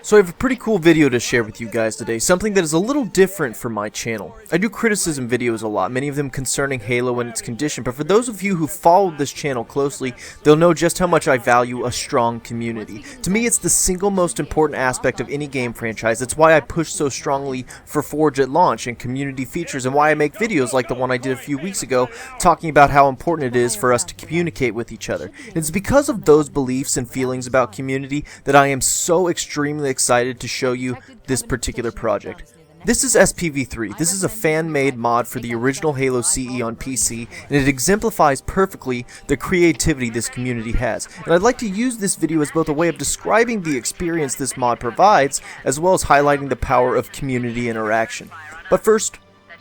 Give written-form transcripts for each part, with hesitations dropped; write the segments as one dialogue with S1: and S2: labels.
S1: So I have a pretty cool video to share with you guys today, something that is a little different for my channel. I do criticism videos a lot, many of them concerning Halo and its condition, but for those of you who followed this channel closely, they'll know just how much I value a strong community. To me, it's the single most important aspect of any game franchise. It's why I push so strongly for Forge at launch and community features, and why I make videos like the one I did a few weeks ago, talking about how important it is for us to communicate with each other. And it's because of those beliefs and feelings about community that I am so extremely excited to show you this particular project. This is SPV3. This is a fan-made mod for the original Halo CE on PC, and it exemplifies perfectly the creativity this community has. And I'd like to use this video as both a way of describing the experience this mod provides, as well as highlighting the power of community interaction. But first,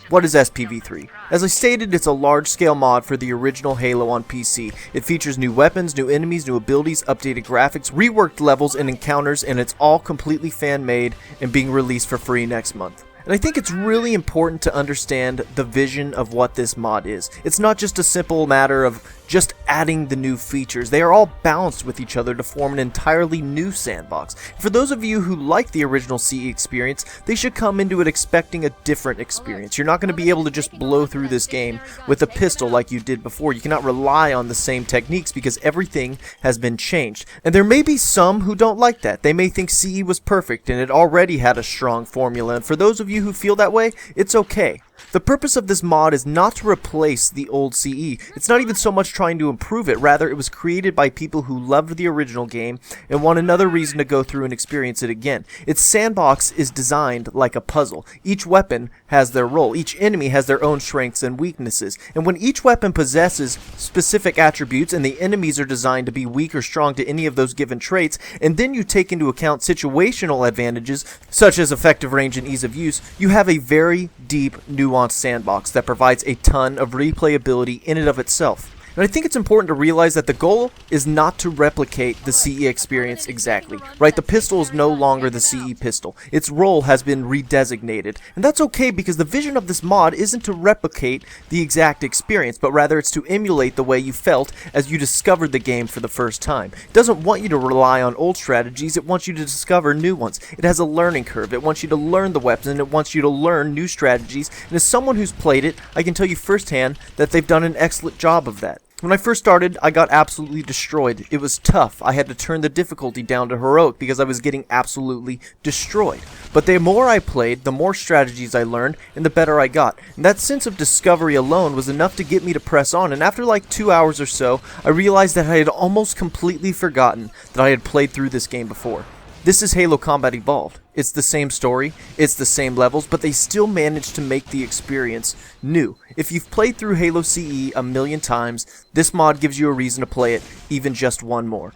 S1: what is SPV3? As I stated, it's a large-scale mod for the original Halo on PC. It features new weapons, new enemies, new abilities, updated graphics, reworked levels and encounters, and it's all completely fan-made and being released for free next month. And I think it's really important to understand the vision of what this mod is. It's not just a simple matter of just adding the new features. They are all balanced with each other to form an entirely new sandbox. For those of you who like the original CE experience, they should come into it expecting a different experience. You're not going to be able to just blow through this game with a pistol like you did before. You cannot rely on the same techniques because everything has been changed. And there may be some who don't like that. They may think CE was perfect and it already had a strong formula, and for those of you who feel that way, it's okay. The purpose of this mod is not to replace the old CE. It's not even so much trying to improve it. Rather, it was created by people who loved the original game and want another reason to go through and experience it again. Its sandbox is designed like a puzzle. Each weapon has their role. Each enemy has their own strengths and weaknesses. And when each weapon possesses specific attributes and the enemies are designed to be weak or strong to any of those given traits, and then you take into account situational advantages such as effective range and ease of use, you have a very deep, nuanced sandbox that provides a ton of replayability in and of itself. And I think it's important to realize that the goal is not to replicate the CE experience exactly, right? The pistol is no longer the CE pistol. Its role has been redesignated. And that's okay because the vision of this mod isn't to replicate the exact experience, but rather it's to emulate the way you felt as you discovered the game for the first time. It doesn't want you to rely on old strategies, it wants you to discover new ones. It has a learning curve. It wants you to learn the weapons and it wants you to learn new strategies. And as someone who's played it, I can tell you firsthand that they've done an excellent job of that. When I first started, I got absolutely destroyed. It was tough. I had to turn the difficulty down to heroic because I was getting absolutely destroyed. But the more I played, the more strategies I learned, and the better I got. And that sense of discovery alone was enough to get me to press on, and after like 2 hours or so, I realized that I had almost completely forgotten that I had played through this game before. This is Halo Combat Evolved. It's the same story, it's the same levels, but they still managed to make the experience new. If you've played through Halo CE a million times, this mod gives you a reason to play it even just one more.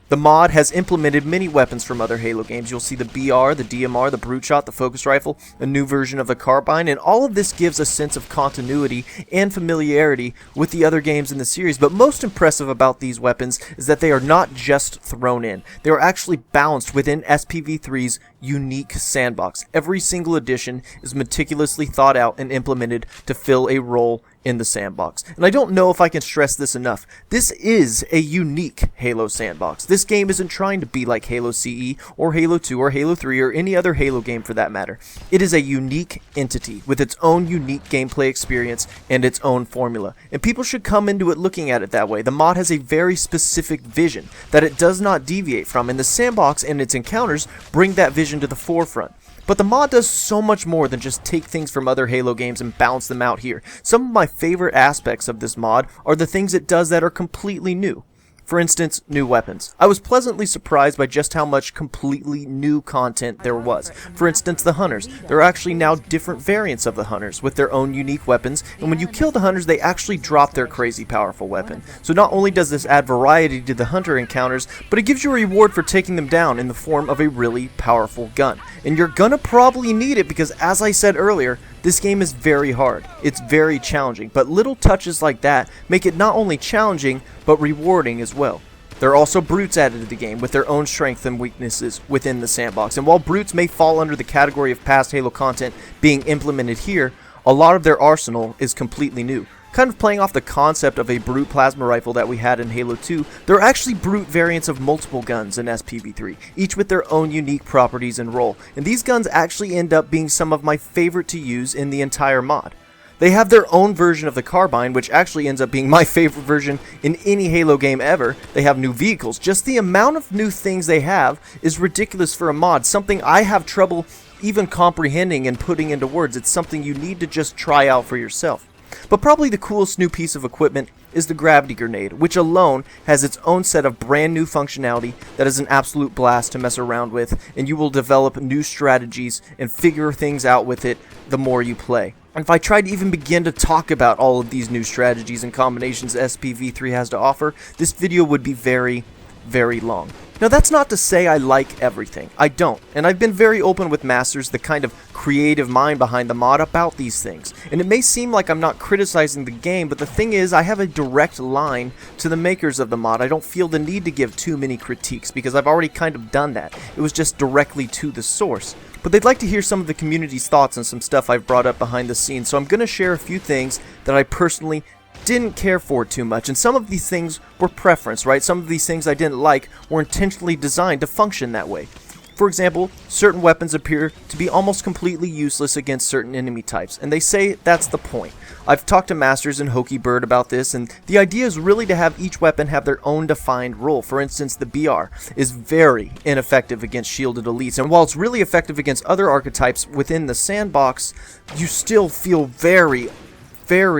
S1: The mod has implemented many weapons from other Halo games. You'll see the BR, the DMR, the Brute Shot, the Focus Rifle, a new version of the Carbine, and all of this gives a sense of continuity and familiarity with the other games in the series. But most impressive about these weapons is that they are not just thrown in. They are actually balanced within SPV3's unique sandbox. Every single addition is meticulously thought out and implemented to fill a role in the sandbox. And I don't know if I can stress this enough. This is a unique Halo sandbox. This game isn't trying to be like Halo CE or Halo 2 or Halo 3 or any other Halo game for that matter. It is a unique entity with its own unique gameplay experience and its own formula. And people should come into it looking at it that way. The mod has a very specific vision that it does not deviate from, and the sandbox and its encounters bring that vision to the forefront. But the mod does so much more than just take things from other Halo games and balance them out here. Some of my favorite aspects of this mod are the things it does that are completely new. For instance, new weapons. I was pleasantly surprised by just how much completely new content there was. For instance, the Hunters. There are actually now different variants of the Hunters with their own unique weapons, and when you kill the Hunters, they actually drop their crazy powerful weapon. So not only does this add variety to the Hunter encounters, but it gives you a reward for taking them down in the form of a really powerful gun. And you're gonna probably need it because, as I said earlier, this game is very hard. It's very challenging, but little touches like that make it not only challenging, but rewarding as well. There are also brutes added to the game with their own strengths and weaknesses within the sandbox. And while brutes may fall under the category of past Halo content being implemented here, a lot of their arsenal is completely new. Kind of playing off the concept of a brute plasma rifle that we had in Halo 2, there are actually brute variants of multiple guns in SPV3, each with their own unique properties and role, and these guns actually end up being some of my favorite to use in the entire mod. They have their own version of the carbine, which actually ends up being my favorite version in any Halo game ever. They have new vehicles. Just the amount of new things they have is ridiculous for a mod, something I have trouble even comprehending and putting into words. It's something you need to just try out for yourself. But probably the coolest new piece of equipment is the gravity grenade, which alone has its own set of brand new functionality that is an absolute blast to mess around with, and you will develop new strategies and figure things out with it the more you play. If I tried to even begin to talk about all of these new strategies and combinations SPV3 has to offer, this video would be very, very long. Now that's not to say I like everything. I don't. And I've been very open with Masters, the kind of creative mind behind the mod, about these things. And it may seem like I'm not criticizing the game, but the thing is I have a direct line to the makers of the mod. I don't feel the need to give too many critiques because I've already kind of done that. It was just directly to the source. But they'd like to hear some of the community's thoughts on some stuff I've brought up behind the scenes, so I'm going to share a few things that I personally didn't care for too much, and some of these things were preference, right? Some of these things I didn't like were intentionally designed to function that way. For example, certain weapons appear to be almost completely useless against certain enemy types, and they say that's the point. I've talked to Masters and Hokey Bird about this, and the idea is really to have each weapon have their own defined role. For instance, the BR is very ineffective against shielded elites, and while it's really effective against other archetypes within the sandbox, you still feel very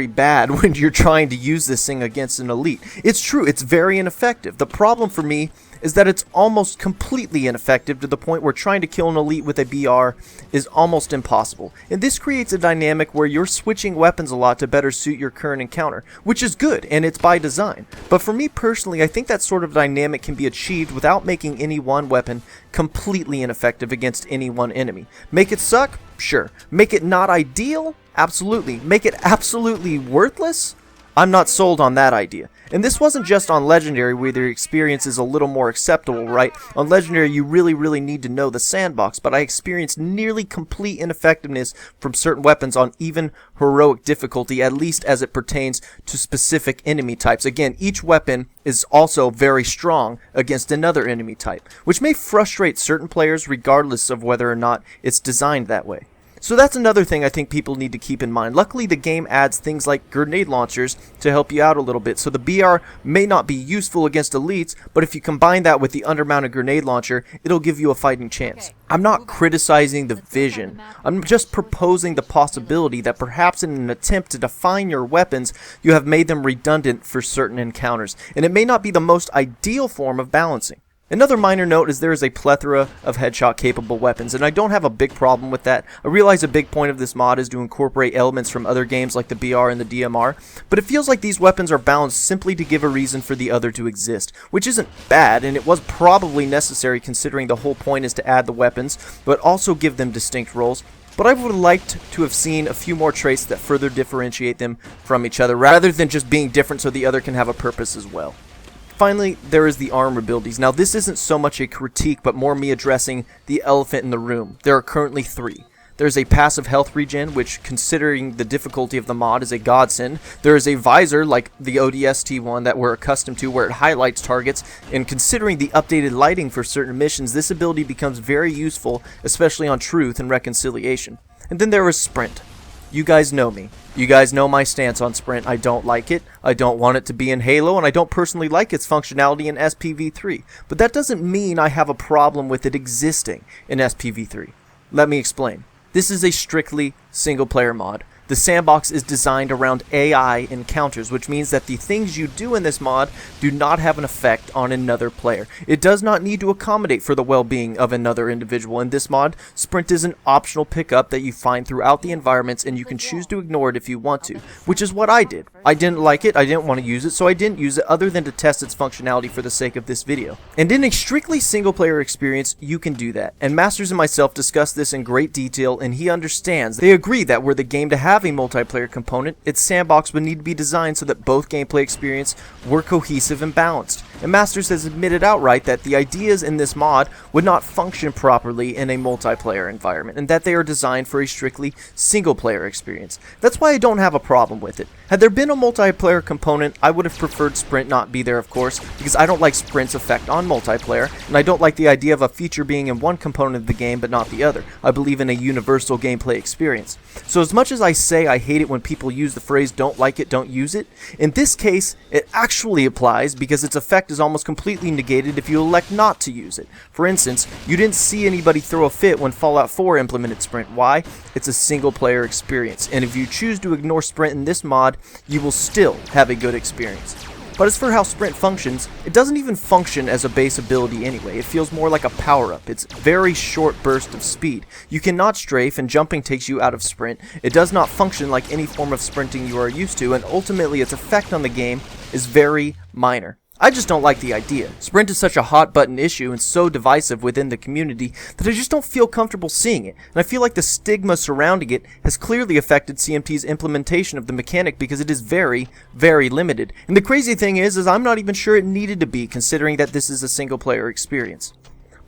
S1: bad when you're trying to use this thing against an elite. It's true, it's very ineffective. The problem for me is that it's almost completely ineffective to the point where trying to kill an elite with a BR is almost impossible. And this creates a dynamic where you're switching weapons a lot to better suit your current encounter, which is good, and it's by design. But for me personally, I think that sort of dynamic can be achieved without making any one weapon completely ineffective against any one enemy. Make it suck? Sure. Make it not ideal? Absolutely. Make it absolutely worthless? I'm not sold on that idea. And this wasn't just on Legendary where the experience is a little more acceptable, right? On Legendary you really need to know the sandbox, but I experienced nearly complete ineffectiveness from certain weapons on even heroic difficulty, at least as it pertains to specific enemy types. Again, each weapon is also very strong against another enemy type, which may frustrate certain players regardless of whether or not it's designed that way. So that's another thing I think people need to keep in mind. Luckily, the game adds things like grenade launchers to help you out a little bit. So the BR may not be useful against elites, but if you combine that with the undermounted grenade launcher, it'll give you a fighting chance. I'm not criticizing the vision. I'm just proposing the possibility that perhaps in an attempt to define your weapons, you have made them redundant for certain encounters. And it may not be the most ideal form of balancing. Another minor note is there is a plethora of headshot capable weapons, and I don't have a big problem with that. I realize a big point of this mod is to incorporate elements from other games like the BR and the DMR, but it feels like these weapons are balanced simply to give a reason for the other to exist, which isn't bad, and it was probably necessary considering the whole point is to add the weapons, but also give them distinct roles. But I would have liked to have seen a few more traits that further differentiate them from each other, rather than just being different so the other can have a purpose as well. Finally, there is the armor abilities. Now this isn't so much a critique, but more me addressing the elephant in the room. There are currently 3. There's a passive health regen, which considering the difficulty of the mod is a godsend. There is a visor like the ODST one that we're accustomed to where it highlights targets, and considering the updated lighting for certain missions, this ability becomes very useful, especially on Truth and Reconciliation. And then there is Sprint. You guys know me. You guys know my stance on Sprint. I don't like it. I don't want it to be in Halo, and I don't personally like its functionality in SPV3. But that doesn't mean I have a problem with it existing in SPV3. Let me explain. This is a strictly single-player mod. The sandbox is designed around AI encounters, which means that the things you do in this mod do not have an effect on another player. It does not need to accommodate for the well-being of another individual. In this mod, Sprint is an optional pickup that you find throughout the environments, and you can choose to ignore it if you want to, which is what I did. I didn't like it, I didn't want to use it, so I didn't use it other than to test its functionality for the sake of this video. And in a strictly single-player experience, you can do that. And Masters and myself discussed this in great detail, and he understands. They agree that were the game to have a multiplayer component, its sandbox would need to be designed so that both gameplay experiences were cohesive and balanced. and Masters has admitted outright that the ideas in this mod would not function properly in a multiplayer environment, and that they are designed for a strictly single-player experience. That's why I don't have a problem with it. Had there been a multiplayer component, I would have preferred Sprint not be there, of course, because I don't like Sprint's effect on multiplayer, and I don't like the idea of a feature being in one component of the game but not the other. I believe in a universal gameplay experience. So as much as I say I hate it when people use the phrase "don't like it, don't use it," in this case, it actually applies because its effect is almost completely negated if you elect not to use it. For instance, you didn't see anybody throw a fit when Fallout 4 implemented Sprint. Why? It's a single-player experience, and if you choose to ignore Sprint in this mod, you will still have a good experience. But as for how Sprint functions, it doesn't even function as a base ability anyway. It feels more like a power-up. It's a very short burst of speed. You cannot strafe, and jumping takes you out of Sprint. It does not function like any form of sprinting you are used to, and ultimately its effect on the game is very minor. I just don't like the idea. Sprint is such a hot button issue and so divisive within the community that I just don't feel comfortable seeing it, and I feel like the stigma surrounding it has clearly affected CMT's implementation of the mechanic because it is very, very limited. And the crazy thing is I'm not even sure it needed to be, considering that this is a single player experience.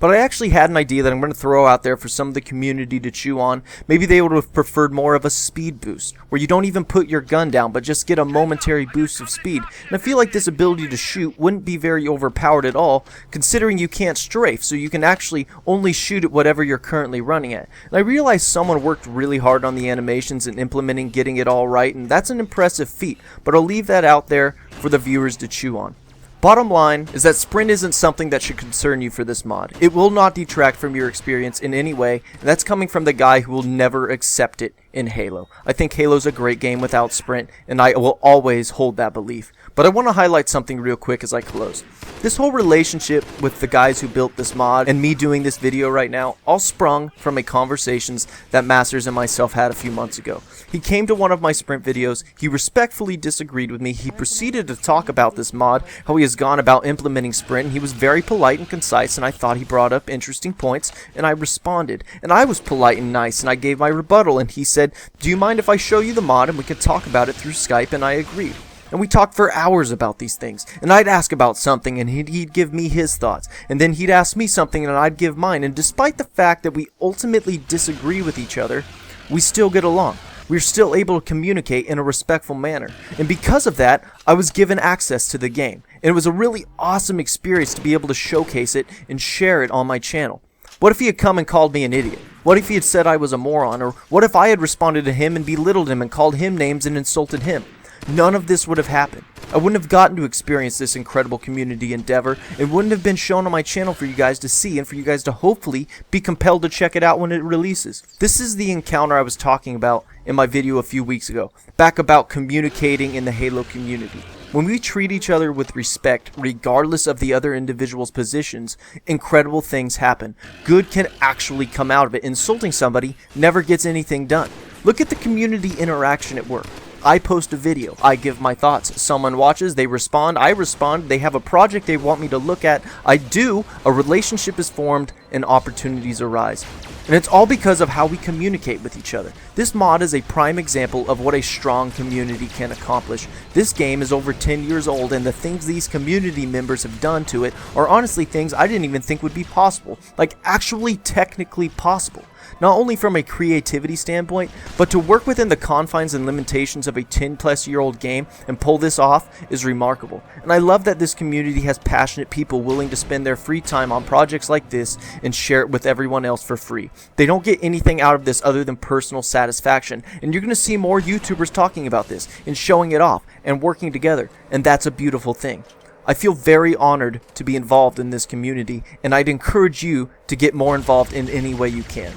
S1: But I actually had an idea that I'm going to throw out there for some of the community to chew on. Maybe they would have preferred more of a speed boost, where you don't even put your gun down, but just get a momentary boost of speed. And I feel like this ability to shoot wouldn't be very overpowered at all, considering you can't strafe, so you can actually only shoot at whatever you're currently running at. And I realize someone worked really hard on the animations and implementing getting it all right, and that's an impressive feat, but I'll leave that out there for the viewers to chew on. Bottom line is that Sprint isn't something that should concern you for this mod. It will not detract from your experience in any way, and that's coming from the guy who will never accept it in Halo. I think Halo's a great game without Sprint, and I will always hold that belief. But I want to highlight something real quick as I close. This whole relationship with the guys who built this mod and me doing this video right now all sprung from a conversations that Masters and myself had a few months ago. He came to one of my Sprint videos, he respectfully disagreed with me, he proceeded to talk about this mod, how he has gone about implementing Sprint, and he was very polite and concise, and I thought he brought up interesting points, and I responded. And I was polite and nice, and I gave my rebuttal, and he said, "Do you mind if I show you the mod and we could talk about it through Skype?" And I agreed. And we talked for hours about these things, and I'd ask about something and he'd give me his thoughts, and then he'd ask me something and I'd give mine, and despite the fact that we ultimately disagree with each other, we still get along. We're still able to communicate in a respectful manner, and because of that, I was given access to the game, and it was a really awesome experience to be able to showcase it and share it on my channel. What if he had come and called me an idiot? What if he had said I was a moron? Or what if I had responded to him and belittled him and called him names and insulted him? None of this would have happened. I wouldn't have gotten to experience this incredible community endeavor. It wouldn't have been shown on my channel for you guys to see and for you guys to hopefully be compelled to check it out when it releases. This is the encounter I was talking about in my video a few weeks ago, back about communicating in the Halo community. When we treat each other with respect, regardless of the other individual's positions, incredible things happen. Good can actually come out of it. Insulting somebody never gets anything done. Look at the community interaction at work. I post a video, I give my thoughts, someone watches, they respond, I respond, they have a project they want me to look at, I do, a relationship is formed, and opportunities arise. And it's all because of how we communicate with each other. This mod is a prime example of what a strong community can accomplish. This game is over 10 years old, and the things these community members have done to it are honestly things I didn't even think would be possible. Like, actually technically possible. Not only from a creativity standpoint, but to work within the confines and limitations of a 10-plus-year-old game and pull this off is remarkable. And I love that this community has passionate people willing to spend their free time on projects like this and share it with everyone else for free. They don't get anything out of this other than personal satisfaction, and you're going to see more YouTubers talking about this and showing it off and working together, and that's a beautiful thing. I feel very honored to be involved in this community, and I'd encourage you to get more involved in any way you can.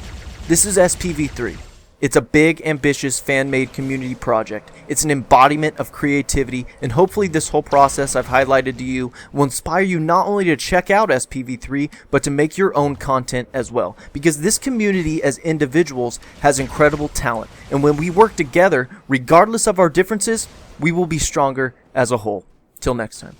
S1: This is SPV3. It's a big, ambitious, fan-made community project. It's an embodiment of creativity, and hopefully this whole process I've highlighted to you will inspire you not only to check out SPV3, but to make your own content as well. Because this community as individuals has incredible talent, and when we work together, regardless of our differences, we will be stronger as a whole. Till next time.